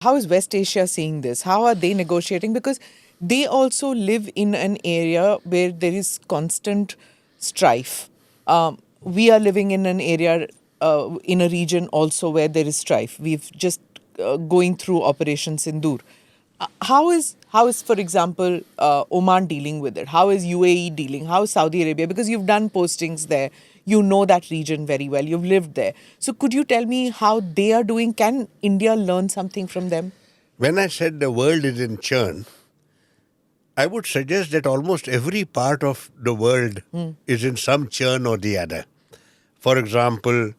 How is West Asia seeing this? How are they negotiating? Because they also live in an area where there is constant strife. We are living in an area, in a region also where there is strife. We've just going through Operation Sindoor. How is for example Oman dealing with it? How is UAE dealing? How is Saudi Arabia? Because you've done postings there, you know that region very well. You've lived there. So could you tell me how they are doing? Can India learn something from them? When I said the world is in churn, I would suggest that almost every part of the world is in some churn or the other. For example,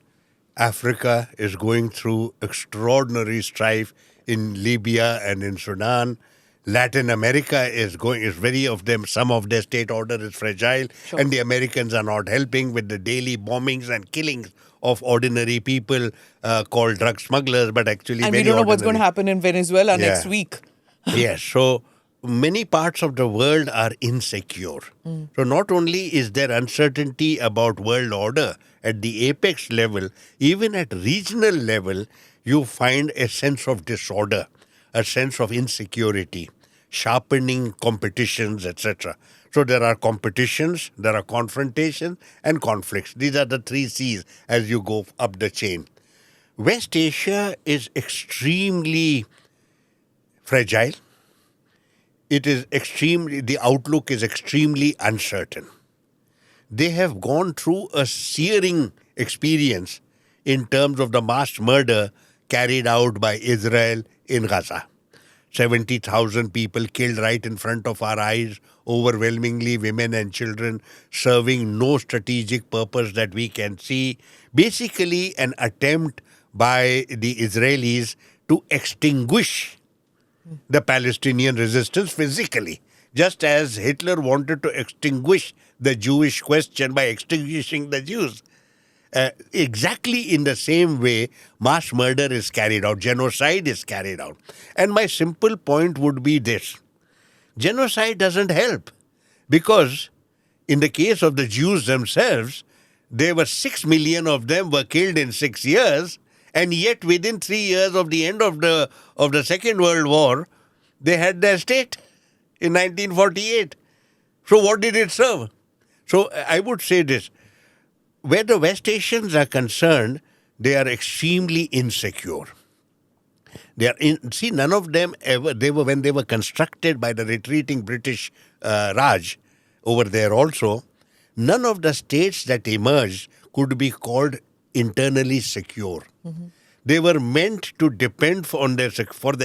Africa is going through extraordinary strife in Libya and in Sudan. Latin America is very of them, some of their state order is fragile, Sure. and the Americans are not helping with the daily bombings and killings of ordinary people called drug smugglers, but actually And very we don't know what's going to ordinary. happen in Venezuela next Yeah. week. Yes, so many parts of the world are insecure. So not only is there uncertainty about world order at the apex level, even at regional level, you find a sense of disorder, a sense of insecurity, sharpening competitions, etc. So there are competitions, there are confrontations, and conflicts. These are the three C's as you go up the chain. West Asia is extremely fragile. The outlook is extremely uncertain. They have gone through a searing experience in terms of the mass murder carried out by Israel in Gaza. 70,000 people killed right in front of our eyes, overwhelmingly women and children, serving no strategic purpose that we can see. Basically, an attempt by the Israelis to extinguish the Palestinian resistance physically, just as Hitler wanted to extinguish the Jewish question by extinguishing the Jews. Exactly in the same way, mass murder is carried out, genocide is carried out. And my simple point would be this. Genocide doesn't help because in the case of the Jews themselves, there were 6 million of them were killed in 6 years, and yet within 3 years of the end of the Second World War, they had their state in 1948. So what did it serve? So I would say this. Where the West Asians are concerned, they are extremely insecure. None of them ever, when they were constructed by the retreating British Raj over there also, none of the states that emerged could be called internally secure. Mm-hmm. They were meant to depend for their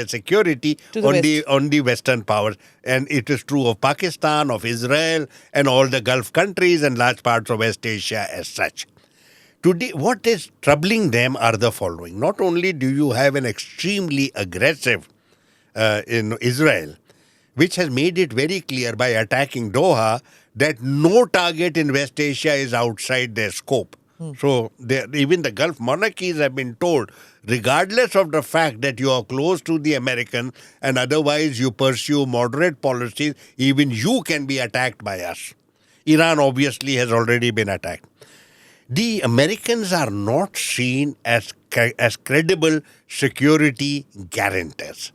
security on the Western powers. And it is true of Pakistan, of Israel, and all the Gulf countries and large parts of West Asia as such. Today, what is troubling them are the following. Not only do you have an extremely aggressive in Israel, which has made it very clear by attacking Doha that no target in West Asia is outside their scope. So even the Gulf monarchies have been told, regardless of the fact that you are close to the Americans and otherwise you pursue moderate policies, even you can be attacked by us. Iran obviously has already been attacked. The Americans are not seen as credible security guarantors.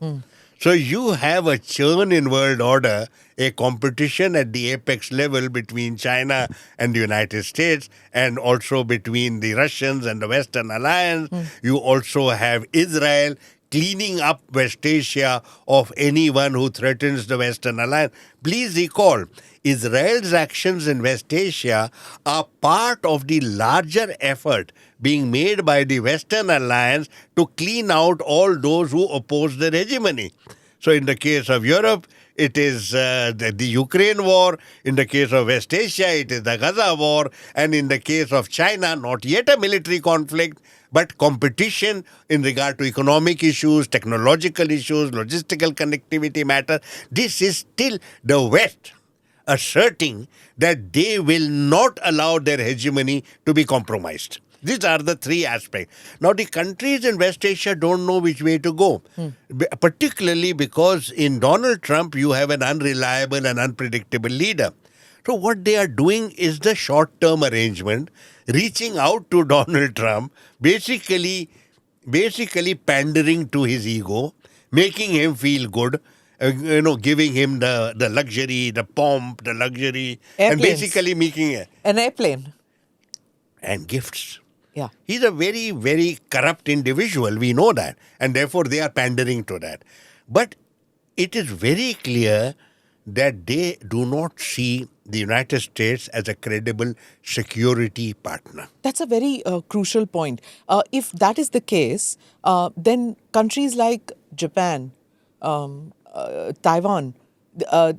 So you have a churn in world order, a competition at the apex level between China and the United States, and also between the Russians and the Western Alliance. You also have Israel cleaning up West Asia of anyone who threatens the Western Alliance. Please recall, Israel's actions in West Asia are part of the larger effort being made by the Western Alliance to clean out all those who oppose their hegemony. So in the case of Europe, it is the Ukraine war. In the case of West Asia, it is the Gaza war. And in the case of China, not yet a military conflict, but competition in regard to economic issues, technological issues, logistical connectivity matter. This is still the West asserting that they will not allow their hegemony to be compromised. These are the three aspects. Now, the countries in West Asia don't know which way to go, particularly because in Donald Trump, you have an unreliable and unpredictable leader. So what they are doing is the short-term arrangement, reaching out to Donald Trump, basically pandering to his ego, making him feel good, giving him the luxury, the pomp, the luxury, and Airplanes. basically making An airplane. and gifts. Yeah. He's a very, very corrupt individual. We know that. And therefore, they are pandering to that. But it is very clear that they do not see the United States as a credible security partner. That's a very crucial point. If that is the case, then countries like Japan, Taiwan,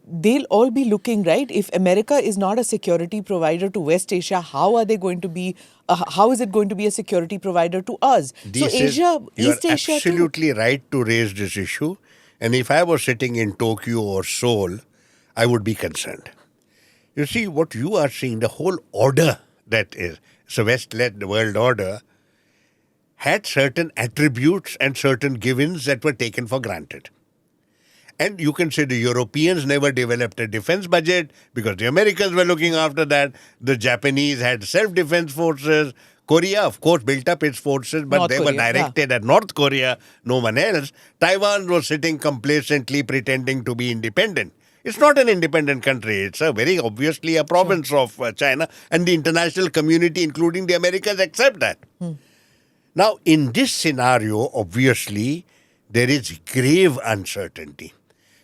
they'll all be looking, right? If America is not a security provider to West Asia, how are they going to be? How is it going to be a security provider to us? So Asia, You are East Asia too. absolutely right to raise this issue. And if I was sitting in Tokyo or Seoul, I would be concerned. You see, what you are seeing, the whole order that is, so West-led world order, had certain attributes and certain givens that were taken for granted. And you can say the Europeans never developed a defense budget because the Americans were looking after that. The Japanese had self-defense forces. Korea, of course, built up its forces, but North they were Korea, yeah. directed at North Korea, no one else. Taiwan was sitting complacently pretending to be independent. It's not an independent country. It's a very obviously a province of China, and the international community, including the Americans, accept that. Now, in this scenario, obviously, there is grave uncertainty.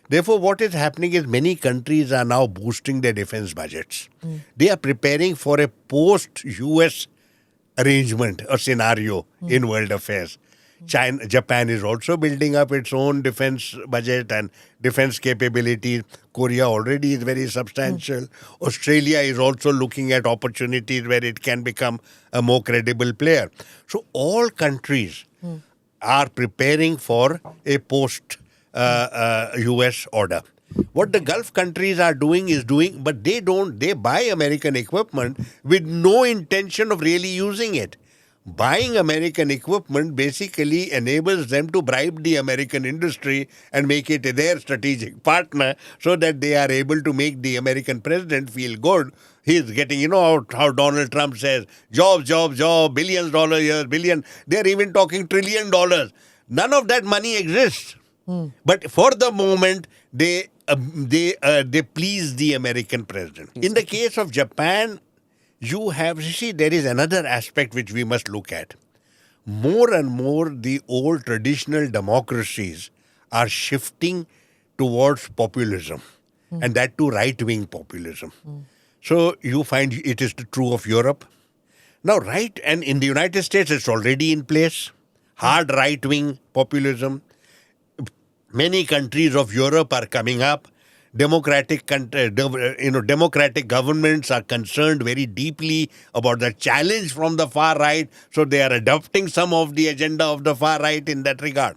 Therefore, what is happening is many countries are now boosting their defense budgets. They are preparing for a post-US arrangement or scenario in world affairs. Japan is also building up its own defense budget and defense capabilities. Korea already is very substantial. Australia is also looking at opportunities where it can become a more credible player. So all countries are preparing for a post-US order. What the Gulf countries are doing, but they buy American equipment with no intention of really using it. Buying American equipment basically enables them to bribe the American industry and make it their strategic partner so that they are able to make the American president feel good. He's getting, how Donald Trump says, jobs, billions dollars a year, billion. They're even talking $1 trillion. None of that money exists. But for the moment, they please the American president. In the case of Japan, there is another aspect which we must look at. More and more, the old traditional democracies are shifting towards populism, and that too right-wing populism. So you find it is true of Europe. Now, and in the United States, it's already in place. Hard right-wing populism. Many countries of Europe are coming up. Democratic governments are concerned very deeply about the challenge from the far right, so they are adopting some of the agenda of the far right in that regard.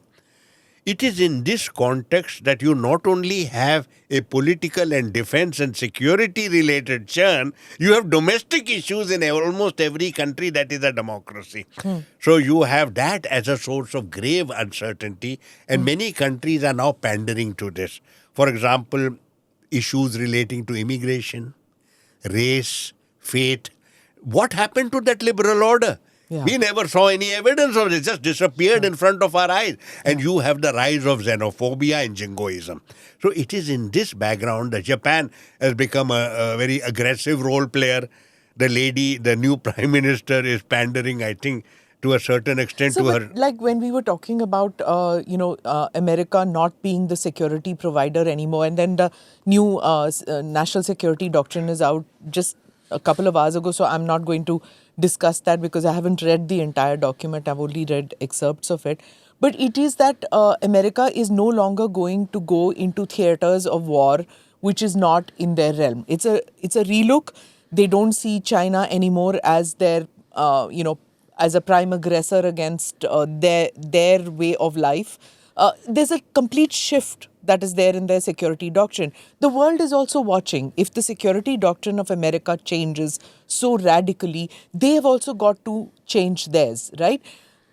It is in this context that you not only have a political and defense and security related churn, you have domestic issues in almost every country that is a democracy. So you have that as a source of grave uncertainty, and many countries are now pandering to this. For example, issues relating to immigration, race, faith. What happened to that liberal order? Yeah. We never saw any evidence of it. It just disappeared in front of our eyes. And you have the rise of xenophobia and jingoism. So it is in this background that Japan has become a very aggressive role player. The new prime minister is pandering, I think, to a certain extent to her. Like when we were talking about, America not being the security provider anymore, and then the new national security doctrine is out just a couple of hours ago, so I'm not going to discuss that because I haven't read the entire document. I've only read excerpts of it. But it is that America is no longer going to go into theaters of war, which is not in their realm. It's a relook. They don't see China anymore as their, as a prime aggressor against their way of life. There's a complete shift that is there in their security doctrine. The world is also watching. If the security doctrine of America changes so radically, they have also got to change theirs, right?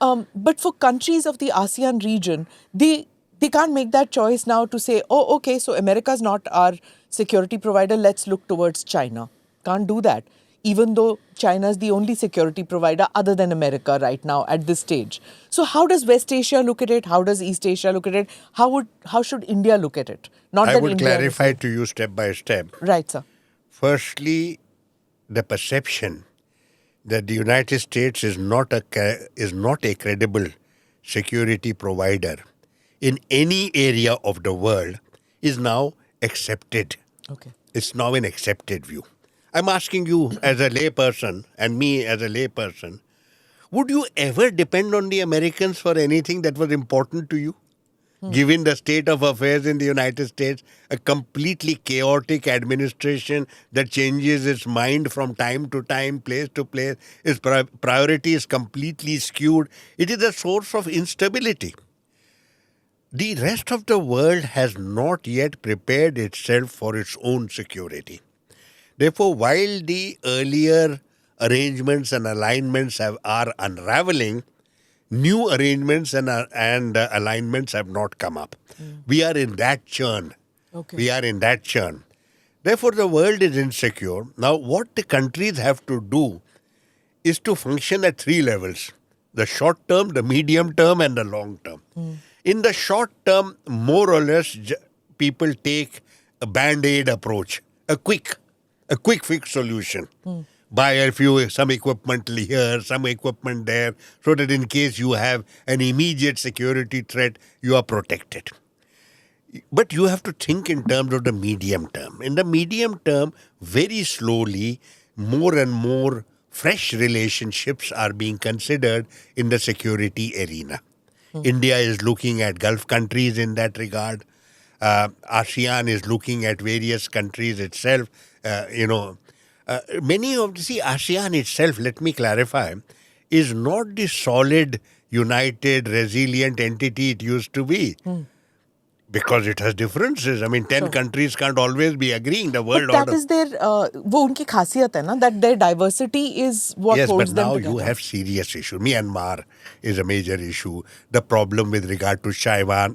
But for countries of the ASEAN region, they can't make that choice now to say, oh, okay, so America's not our security provider, let's look towards China. Can't do that. even though China is the only security provider other than America right now at this stage. So how does West Asia look at it? How does East Asia look at it? How should India look at it? Not I that would India clarify to you step by step. Right, sir. Firstly, the perception that the United States is not a credible security provider in any area of the world is now accepted. Okay. It's now an accepted view. I'm asking you as a layperson and me as a layperson, would you ever depend on the Americans for anything that was important to you? Given the state of affairs in the United States, a completely chaotic administration that changes its mind from time to time, place to place, its priority is completely skewed. It is a source of instability. The rest of the world has not yet prepared itself for its own security. Therefore, while the earlier arrangements and alignments are unraveling, new arrangements and alignments have not come up. We are in that churn. Okay. We are in that churn. Therefore, the world is insecure. Now, what the countries have to do is to function at three levels: the short term, the medium term, and the long term. In the short term, more or less, people take a band-aid approach, a quick fix solution. Buy some equipment here, some equipment there, so that in case you have an immediate security threat, you are protected. But you have to think in terms of the medium term. In the medium term, very slowly, more and more fresh relationships are being considered in the security arena. India is looking at Gulf countries in that regard. ASEAN is looking at various countries itself. ASEAN itself, let me clarify, is not the solid, united, resilient entity it used to be. Because it has differences. I mean, 10 countries can't always be agreeing. The world But that order. is their, वो उनकी खासियत है ना, that their diversity is what Yes, holds but them now together. you have serious issue. Myanmar is a major issue. The problem with regard to China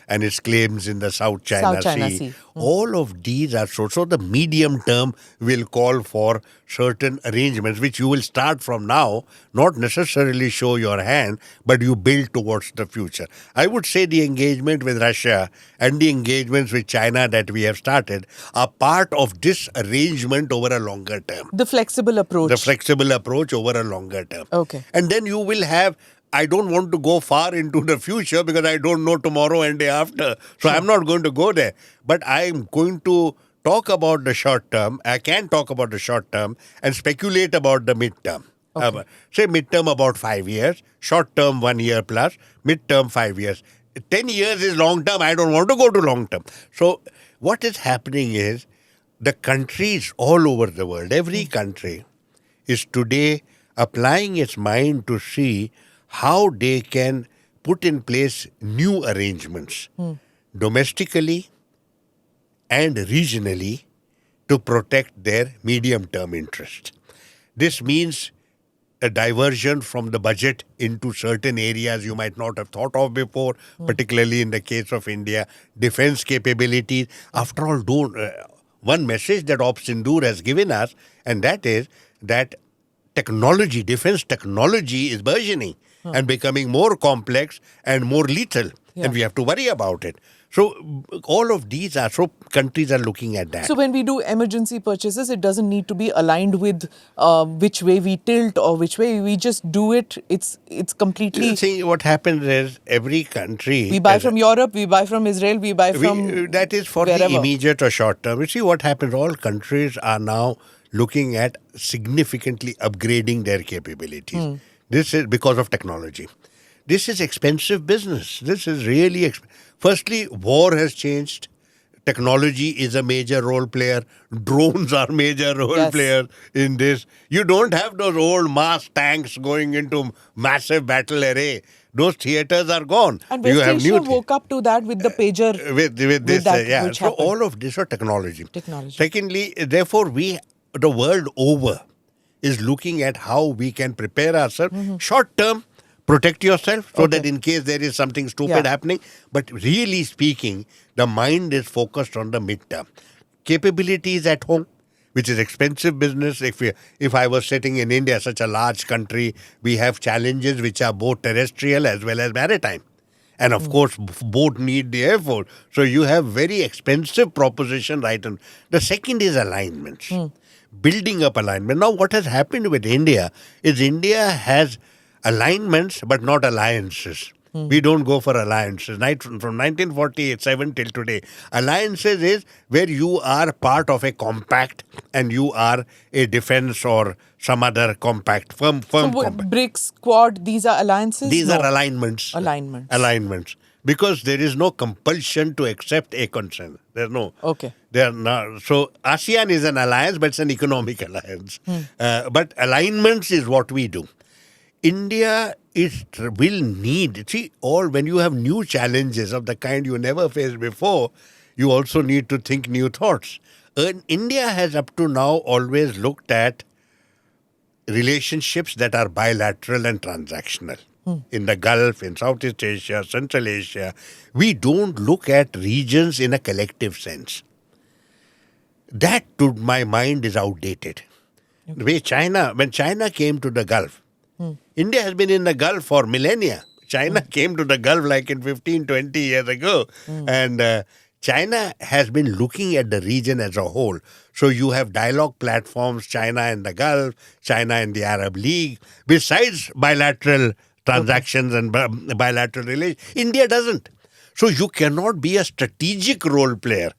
and its claims in the South China Sea. All of these are so the medium term will call for certain arrangements which you will start from now, not necessarily show your hand, but you build towards the future. I would say the engagement with Russia and the engagements with China that we have started are part of this arrangement over a longer term. The flexible approach. The flexible approach over a longer term. Okay. And then you will have, I don't want to go far into the future because I don't know tomorrow and day after. So I'm not going to go there. But I'm going to talk about the short term. I can talk about the short term and speculate about the midterm. Okay. Say midterm about 5 years, short term 1 year plus, midterm 5 years. 10 years is long term. I don't want to go to long term. So what is happening is the countries all over the world, every country is today applying its mind to see how they can put in place new arrangements domestically and regionally to protect their medium-term interests. This means a diversion from the budget into certain areas you might not have thought of before, particularly in the case of India, defense capabilities. After all, one message that Op Sindoor has given us, and that is that technology, defense technology is burgeoning and becoming more complex and more lethal. Yeah. And we have to worry about it. So all of these countries are looking at that. So when we do emergency purchases, it doesn't need to be aligned with which way we tilt or which way we just do it. It's completely. See, what happens is every country. We buy from Europe, we buy from Israel, we buy from. That is for wherever. the immediate or short term. You see what happens, all countries are now looking at significantly upgrading their capabilities. This is because of technology. This is expensive business. This is really Firstly, war has changed. Technology is a major role player. Drones are major role players in this. You don't have those old mass tanks going into massive battle array. Those theaters are gone. And West Asia woke up to that with the pager. With this, that, So all of this are technology. Technology. Secondly, therefore, the world over is looking at how we can prepare ourselves. Short term, protect yourself so that in case there is something stupid happening. But really speaking, the mind is focused on the midterm. Capabilities at home, which is expensive business. If I was sitting in India, such a large country, we have challenges which are both terrestrial as well as maritime. And of course, both need the air force. So you have very expensive proposition right. And the second is alignments. Building up alignment. Now what has happened with India is India has alignments but not alliances. We don't go for alliances. From 1947 till today, alliances is where you are part of a compact and you are a defense or some other compact, firm So compact. BRICS, Quad, these are alliances? These No. are alignments. Alignments. Because there is no compulsion to accept a consent. There's no. Okay. There are not. So ASEAN is an alliance, but it's an economic alliance. But alignments is what we do. India will need, when you have new challenges of the kind you never faced before, you also need to think new thoughts. India has up to now always looked at relationships that are bilateral and transactional. In the Gulf, in Southeast Asia, Central Asia, we don't look at regions in a collective sense. That, to my mind, is outdated. The way when China came to the Gulf, India has been in the Gulf for millennia. China came to the Gulf like in 15, 20 years ago. And China has been looking at the region as a whole. So you have dialogue platforms, China and the Gulf, China and the Arab League, besides bilateral transactions and bilateral relations. India doesn't. So you cannot be a strategic role player.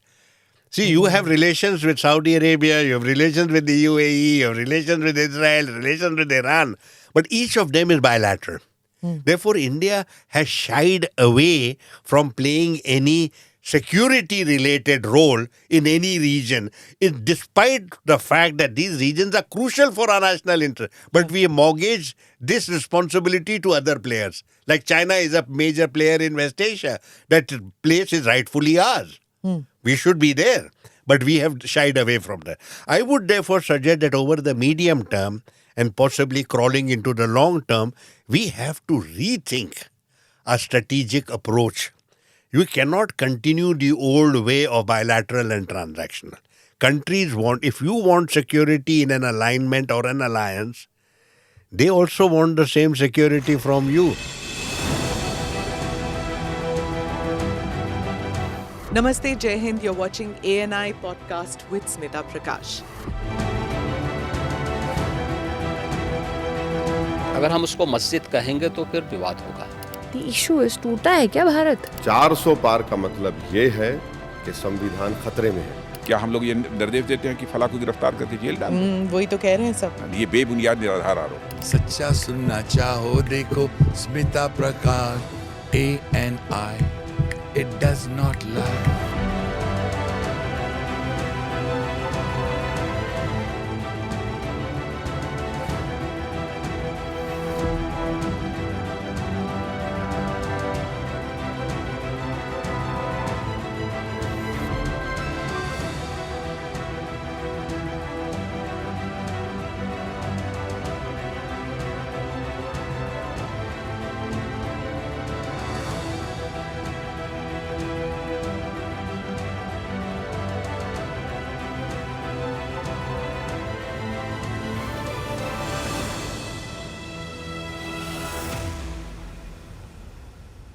See, you have relations with Saudi Arabia, you have relations with the UAE, you have relations with Israel, relations with Iran, but each of them is bilateral. Therefore, India has shied away from playing any security-related role in any region, despite the fact that these regions are crucial for our national interest. But we mortgage this responsibility to other players. Like China is a major player in West Asia. That place is rightfully ours. We should be there. But we have shied away from that. I would therefore suggest that over the medium term and possibly crawling into the long term, we have to rethink our strategic approach. You cannot continue the old way of bilateral and transactional. Countries if you want security in an alignment or an alliance, they also want the same security from you. Namaste, Jai Hind. You're watching ANI podcast with Smita Prakash. अगर हम उसको मस्जिद कहेंगे तो फिर विवाद होगा. The issue is टूटा है क्या भारत? 400 पार का मतलब ये है कि संविधान खतरे में है. क्या हम लोग ये निर्देश देते हैं कि फला को गिरफ्तार करके जेल डाल दें? वही तो कह रहे हैं सब. ये बेबुनियाद निराधार आरोप. सच्चा सुनना चाहो देखो स्मिता प्रकाश ANI. It does not lie.